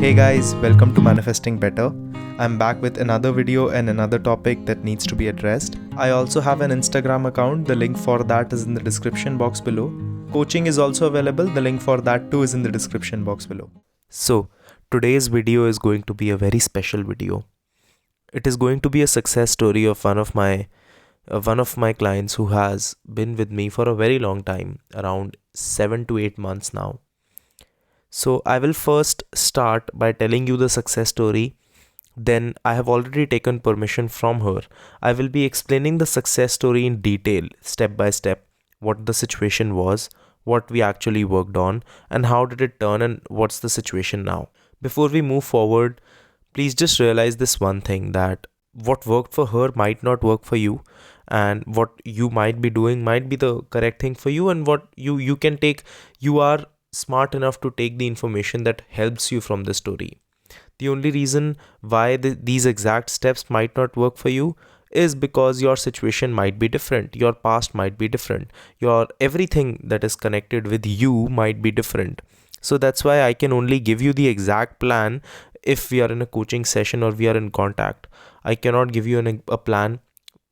Hey guys, welcome to Manifesting Better. I'm back with another video and another topic that needs to be addressed. I also have an Instagram account, the link for that is in the description box below. Coaching is also available, the link for that too is in the description box below. So, today's video is going to be a very special video. It is going to be a success story of one of my clients who has been with me for a very long time, around 7 to 8 months now. So I will first start by telling you the success story. Then I have already taken permission from her. I will be explaining the success story in detail, step by step, what the situation was, what we actually worked on, and how did it turn and what's the situation now. Before we move forward, please just realize this one thing, that what worked for her might not work for you, and what you might be doing might be the correct thing for you, and what you can take. You are smart enough to take the information that helps you from the story. The only reason why these exact steps might not work for you is because your situation might be different, your past might be different, your everything that is connected with you might be different. So that's why I can only give you the exact plan if we are in a coaching session or we are in contact. I cannot give you a plan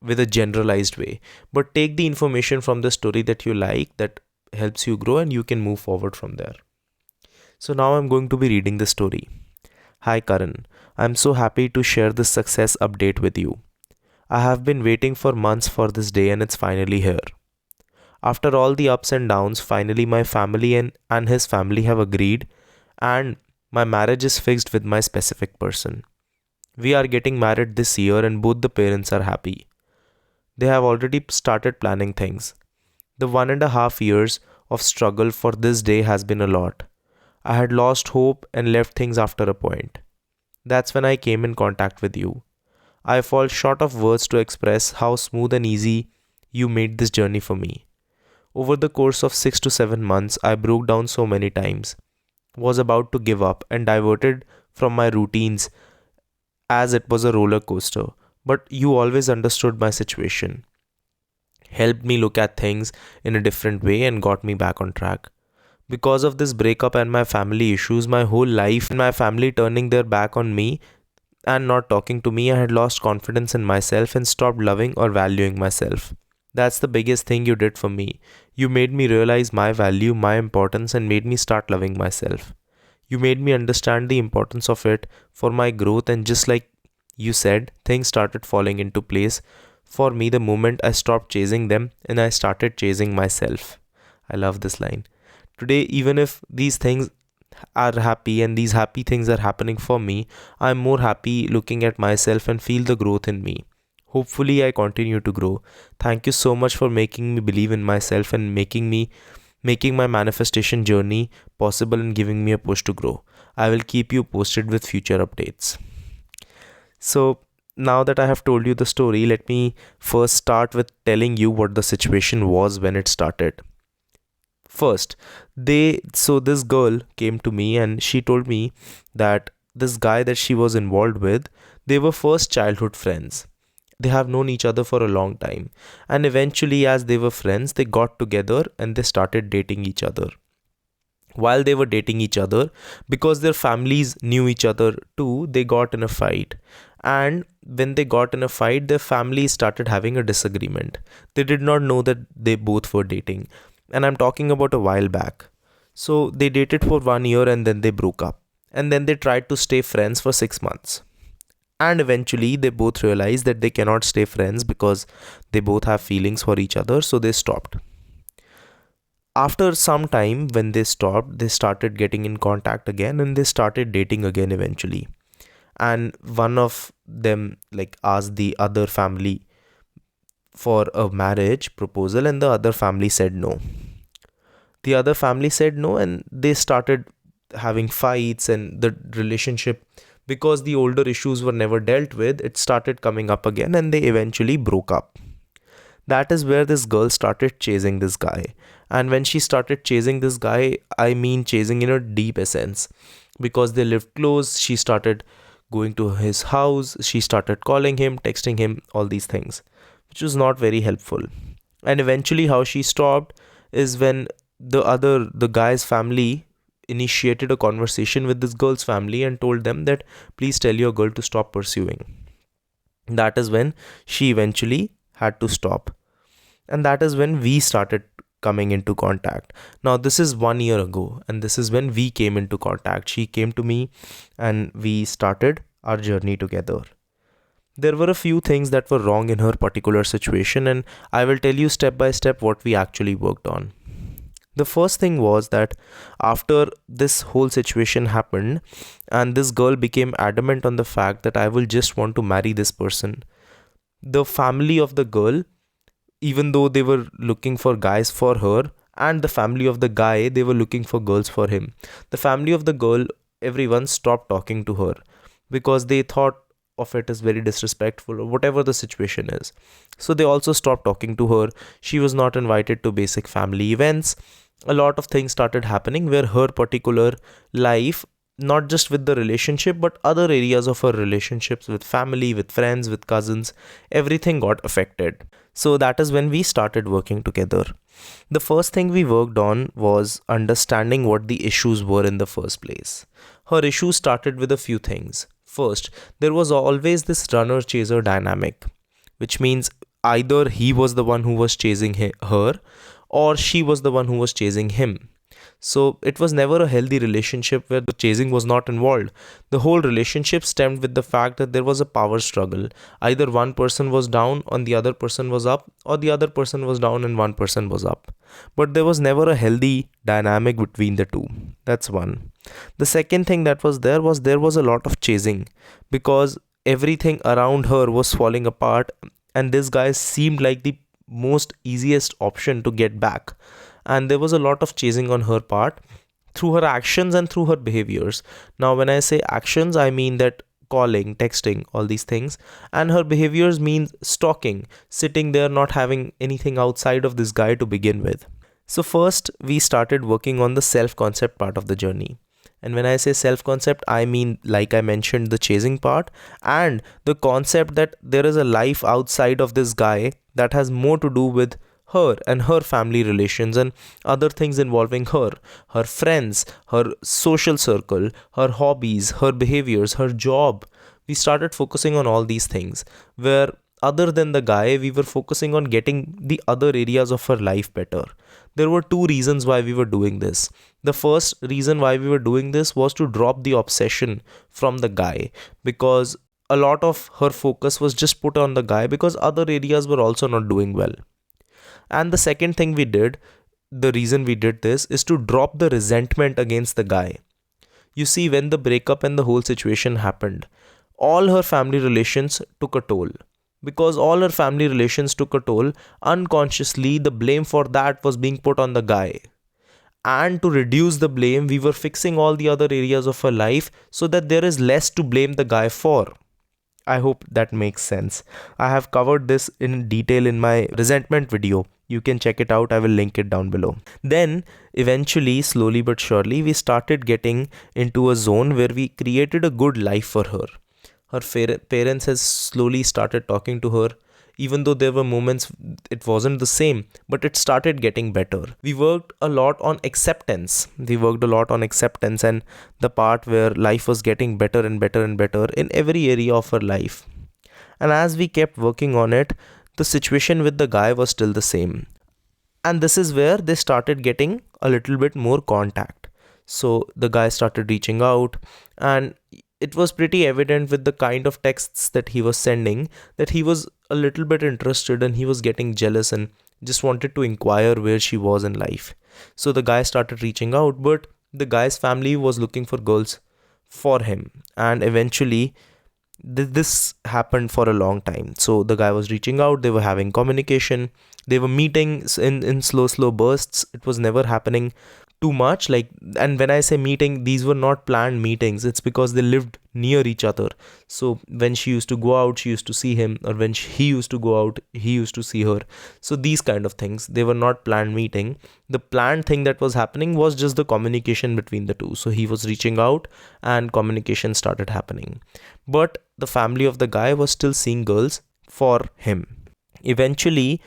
with a generalized way, but take the information from the story that you like, that helps you grow, and you can move forward from there. So now I'm going to be reading the story. Hi Karan, I'm so happy to share this success update with you. I have been waiting for months for this day and it's finally here. After all the ups and downs, finally my family and his family have agreed, and my marriage is fixed with my specific person. We are getting married this year and both the parents are happy. They have already started planning things. The 1.5 years of struggle for this day has been a lot. I had lost hope and left things after a point. That's when I came in contact with you. I fall short of words to express how smooth and easy you made this journey for me. Over the course of 6 to 7 months, I broke down so many times, was about to give up and diverted from my routines as it was a roller coaster. But you always understood my situation, helped me look at things in a different way, and got me back on track. Because of this breakup and my family issues, my whole life and my family turning their back on me and not talking to me, I had lost confidence in myself and stopped loving or valuing myself. That's the biggest thing you did for me. You made me realize my value, my importance, and made me start loving myself. You made me understand the importance of it for my growth, and just like you said, things started falling into place for me the moment I stopped chasing them and I started chasing myself. I love this line. Today, even if these things are happy and these happy things are happening for me, I'm more happy looking at myself and feel the growth in me. Hopefully, I continue to grow. Thank you so much for making me believe in myself and making my manifestation journey possible and giving me a push to grow. I will keep you posted with future updates. So, now that I have told you the story, let me first start with telling you what the situation was when it started. First, this girl came to me and she told me that this guy that she was involved with, they were first childhood friends. They have known each other for a long time, and eventually, as they were friends, they got together and they started dating each other. While they were dating each other, because their families knew each other too, they got in a fight. And when they got in a fight, their families started having a disagreement. They did not know that they both were dating. And I'm talking about a while back. So they dated for 1 year and then they broke up. And then they tried to stay friends for 6 months. And eventually they both realized that they cannot stay friends because they both have feelings for each other. So they stopped. After some time, when they stopped, they started getting in contact again and they started dating again eventually. And one of them asked the other family for a marriage proposal, and the other family said no. The other family said no, and they started having fights, and the relationship, because the older issues were never dealt with, it started coming up again and they eventually broke up. That is where this girl started chasing this guy. And when she started chasing this guy, I mean chasing in a deep essence, because they lived close. She started going to his house, she started calling him, texting him, all these things, which was not very helpful. And eventually how she stopped is when the guy's family initiated a conversation with this girl's family and told them that please tell your girl to stop pursuing. That is when she eventually had to stop. And that is when we started coming into contact. Now, this is 1 year ago, and this is when we came into contact. She came to me and we started our journey together. There were a few things that were wrong in her particular situation, and I will tell you step by step what we actually worked on. The first thing was that after this whole situation happened, and this girl became adamant on the fact that I will just want to marry this person, the family of the girl, even though they were looking for guys for her, and the family of the guy, they were looking for girls for him. The family of the girl, everyone stopped talking to her because they thought of it as very disrespectful or whatever the situation is. So they also stopped talking to her. She was not invited to basic family events. A lot of things started happening where her particular life, not just with the relationship, but other areas of her relationships with family, with friends, with cousins, everything got affected. So that is when we started working together. The first thing we worked on was understanding what the issues were in the first place. Her issues started with a few things. First, there was always this runner-chaser dynamic, which means either he was the one who was chasing her or she was the one who was chasing him. So it was never a healthy relationship where the chasing was not involved. The whole relationship stemmed with the fact that there was a power struggle. Either one person was down and the other person was up, or the other person was down and one person was up. But there was never a healthy dynamic between the two. That's one. The second thing that was there was a lot of chasing because everything around her was falling apart, and this guy seemed like the most easiest option to get back. And there was a lot of chasing on her part through her actions and through her behaviors. Now, when I say actions, I mean that calling, texting, all these things. And her behaviors means stalking, sitting there, not having anything outside of this guy to begin with. So first, we started working on the self-concept part of the journey. And when I say self-concept, I mean, like I mentioned, the chasing part and the concept that there is a life outside of this guy that has more to do with her and her family relations and other things involving her, her friends, her social circle, her hobbies, her behaviors, her job. We started focusing on all these things where other than the guy, we were focusing on getting the other areas of her life better. There were two reasons why we were doing this. The first reason why we were doing this was to drop the obsession from the guy, because a lot of her focus was just put on the guy because other areas were also not doing well. And the second thing we did, the reason we did this, is to drop the resentment against the guy. You see, when the breakup and the whole situation happened, all her family relations took a toll. Because all her family relations took a toll, unconsciously the blame for that was being put on the guy. And to reduce the blame, we were fixing all the other areas of her life so that there is less to blame the guy for. I hope that makes sense. I have covered this in detail in my resentment video. You can check it out. I will link it down below. Then eventually, slowly but surely, we started getting into a zone where we created a good life for her. Her parents has slowly started talking to her. Even though there were moments it wasn't the same, but it started getting better. We worked a lot on acceptance. And the part where life was getting better and better and better in every area of her life. And as we kept working on it, the situation with the guy was still the same. And this is where they started getting a little bit more contact. So the guy started reaching out, and it was pretty evident with the kind of texts that he was sending that he was a little bit interested and he was getting jealous and just wanted to inquire where she was in life. So the guy started reaching out, but the guy's family was looking for girls for him. And eventually this happened for a long time. So the guy was reaching out, they were having communication, they were meeting in slow bursts. It was never happening too much, and when I say meeting, these were not planned meetings. It's because they lived near each other. So when she used to go out, she used to see him, or when he used to go out, he used to see her. So these kind of things, they were not planned meeting. The planned thing that was happening was just the communication between the two. So he was reaching out and communication started happening, but the family of the guy was still seeing girls for him. Eventually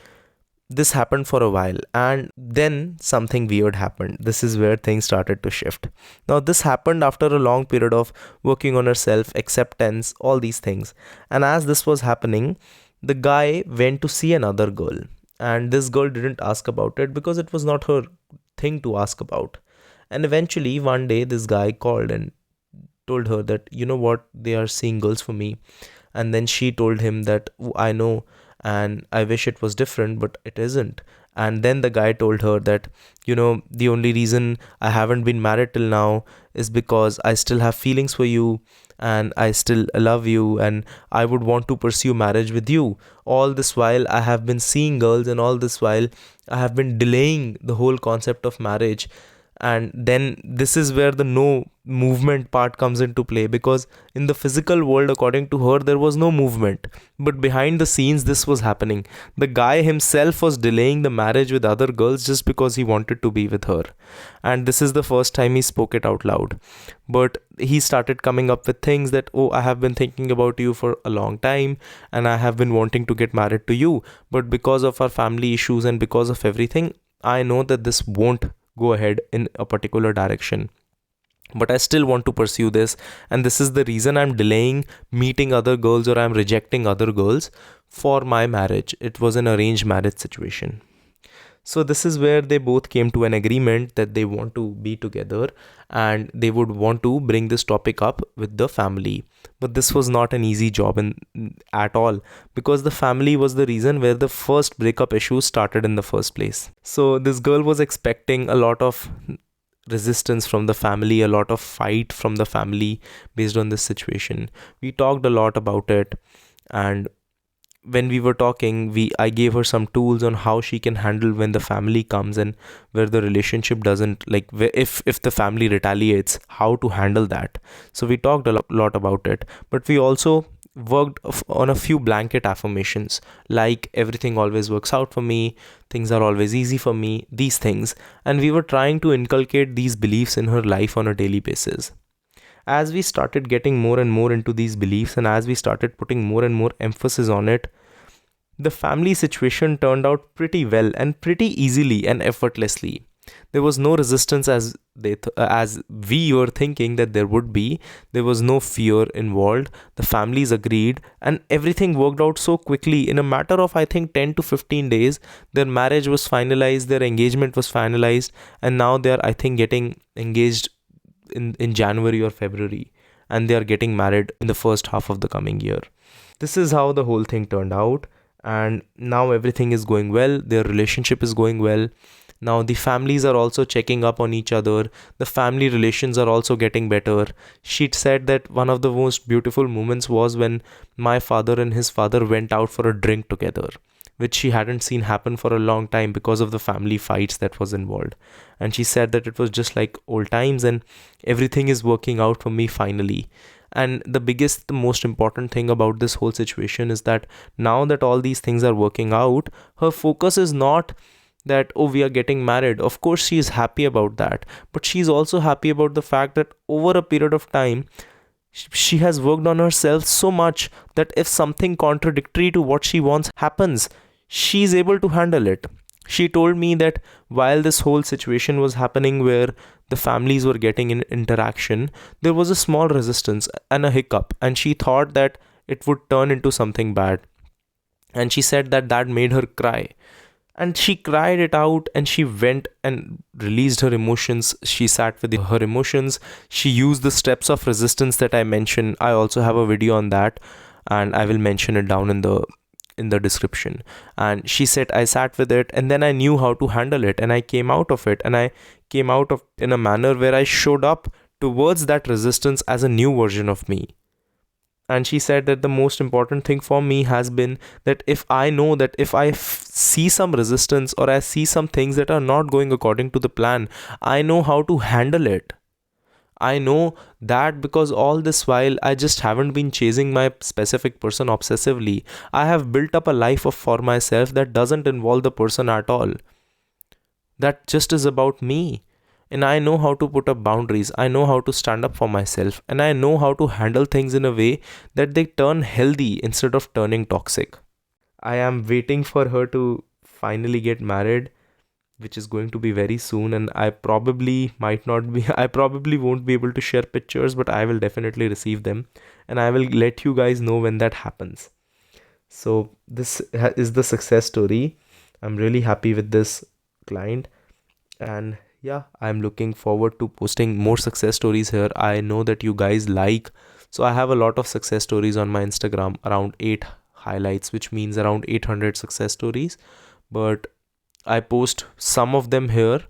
This happened for a while, and then something weird happened. This is where things started to shift. Now, this happened after a long period of working on herself, acceptance, all these things. And as this was happening, the guy went to see another girl, and this girl didn't ask about it because it was not her thing to ask about. And eventually, one day, this guy called and told her that, you know what, they are seeing girls for me. And then she told him that, "Oh, I know, and I wish it was different, but it isn't." And then the guy told her that, the only reason I haven't been married till now is because I still have feelings for you, and I still love you, and I would want to pursue marriage with you. All this while I have been seeing girls, and all this while I have been delaying the whole concept of marriage. And then this is where the no movement part comes into play, because in the physical world, according to her, there was no movement, but behind the scenes this was happening. The guy himself was delaying the marriage with other girls just because he wanted to be with her. And this is the first time he spoke it out loud. But he started coming up with things that, "Oh, I have been thinking about you for a long time, and I have been wanting to get married to you, but because of our family issues and because of everything, I know that this won't go ahead in a particular direction, but I still want to pursue this, and this is the reason I'm delaying meeting other girls, or I'm rejecting other girls for my marriage." It was an arranged marriage situation. So this is where they both came to an agreement that they want to be together, and they would want to bring this topic up with the family. But this was not an easy job at all, because the family was the reason where the first breakup issues started in the first place. So this girl was expecting a lot of resistance from the family, a lot of fight from the family based on this situation. We talked a lot about it, and when we were talking, I gave her some tools on how she can handle when the family comes, and where the relationship doesn't, like, if the family retaliates, how to handle that. So we talked a lot about it, but we also worked on a few blanket affirmations, like everything always works out for me, things are always easy for me, these things. And we were trying to inculcate these beliefs in her life on a daily basis. As we started getting more and more into these beliefs, and as we started putting more and more emphasis on it, the family situation turned out pretty well and pretty easily and effortlessly. There was no resistance as we were thinking that there would be. There was no fear involved. The families agreed, and everything worked out so quickly. In a matter of, I think, 10 to 15 days, their marriage was finalized, their engagement was finalized, and now they are, I think, getting engaged in January or February, and they are getting married in the first half of the coming year. This is how the whole thing turned out, and now everything is going well. Their relationship is going well. Now the families are also checking up on each other. The family relations are also getting better. She said that one of the most beautiful moments was when my father and his father went out for a drink together, which she hadn't seen happen for a long time because of the family fights that was involved. And she said that it was just like old times, and everything is working out for me finally. And the most important thing about this whole situation is that now that all these things are working out, her focus is not that, "Oh, we are getting married." Of course, she is happy about that, but she's also happy about the fact that over a period of time, she has worked on herself so much that if something contradictory to what she wants happens, she's able to handle it. She told me that while this whole situation was happening, where the families were getting in interaction, there was a small resistance and a hiccup, and she thought that it would turn into something bad. And she said that made her cry. And she cried it out, and she went and released her emotions. She sat with her emotions. She used the steps of resistance that I mentioned. I also have a video on that, and I will mention it down in the description. And she said, "I sat with it, and then I knew how to handle it, and I came out of it, and I came out of in a manner where I showed up towards that resistance as a new version of me." And she said that the most important thing for me has been that if I know that if I see some resistance, or I see some things that are not going according to the plan, I know how to handle it. I know that because all this while I just haven't been chasing my specific person obsessively. I have built up a life for myself that doesn't involve the person at all. That just is about me. And I know how to put up boundaries. I know how to stand up for myself. And I know how to handle things in a way that they turn healthy instead of turning toxic. I am waiting for her to finally get married, which is going to be very soon, and I probably won't be able to share pictures, but I will definitely receive them, and I will let you guys know when that happens. So this is the success story. I'm really happy with this client, and yeah, I'm looking forward to posting more success stories here. I know that you guys so I have a lot of success stories on my Instagram, around 8 highlights, which means around 800 success stories. But I post some of them here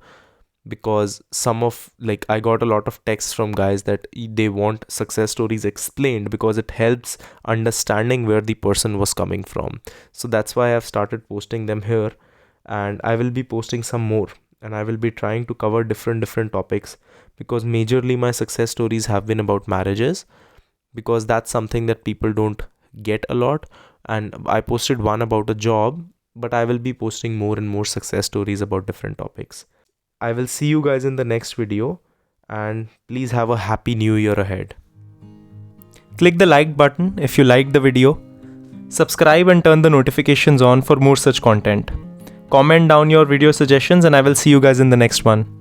because I got a lot of texts from guys that they want success stories explained because it helps understanding where the person was coming from. So that's why I've started posting them here, and I will be posting some more, and I will be trying to cover different topics, because majorly my success stories have been about marriages, because that's something that people don't get a lot. And I posted one about a job, but I will be posting more and more success stories about different topics. I will see you guys in the next video, and please have a happy new year ahead. Click the like button if you liked the video. Subscribe and turn the notifications on for more such content. Comment down your video suggestions, and I will see you guys in the next one.